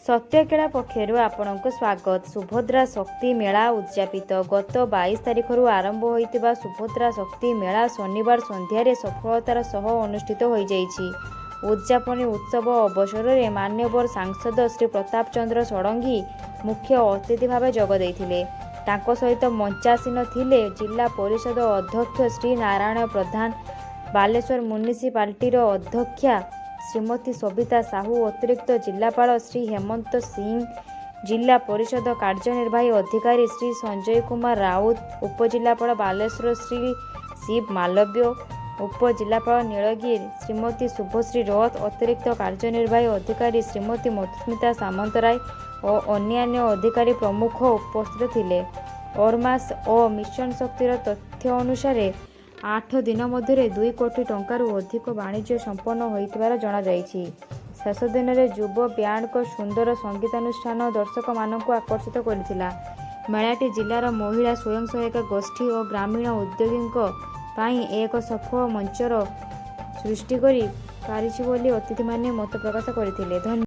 सत्यकेला पक्षर आपणको स्वागत। सुभद्रा शक्ति मेला उद्यापित गत 22 तारिखर आरंभ होइतिबा सुभद्रा शक्ति मेला शनिवार संध्यारे सफलतार सह अनुष्ठित हो जाइछि। उद्यापनी उत्सव अवसर में मान्यवर सांसद श्री प्रताप चंद्र षडंगी मुख्य अतिथि भाव जोग देइथिले। तांको सहित मंचासीन थिले जिला परिषद अध्यक्ष श्री नारायण प्रधान, बालेश्वर म्युनिसिपालिटीर अध्यक्षा श्रीमती सबिता साहू, अतिरिक्त जिलापाल श्री हेमंत सिंह, जिला परिषद कार्यनिर्वाही अधिकारी श्री संजय कुमार राउत, उपजिलापाल बालेश्वर श्री शिव मालव्य, उपजिलापाल नीलगिरी श्रीमती शुभश्री रथ, अतिरिक्त कार्यनिर्वाही अधिकारी श्रीमती मधुस्मिता सामंतराय और अन्यान्य अधिकारी प्रमुख उपस्थित थिले। ओरमास और मिशन शक्तिर तथ्य अनुसार 8 दिन मध्य 2 कोटी टंकार अधिक वाणिज्य संपन्न होइतिबार जणा जाइछि। शेष दिन में युव बैंड को सुंदर संगीतानुष्ठान दर्शक मानक आकर्षित करथिला। मेलाटी जिलार महिला स्वयं सहायता गोष्ठी और ग्रामीण उद्योगी पाई एक सफल मंचर सृष्टि करि पारिछि बोली अतिथि माने मत प्रकाश करथिले।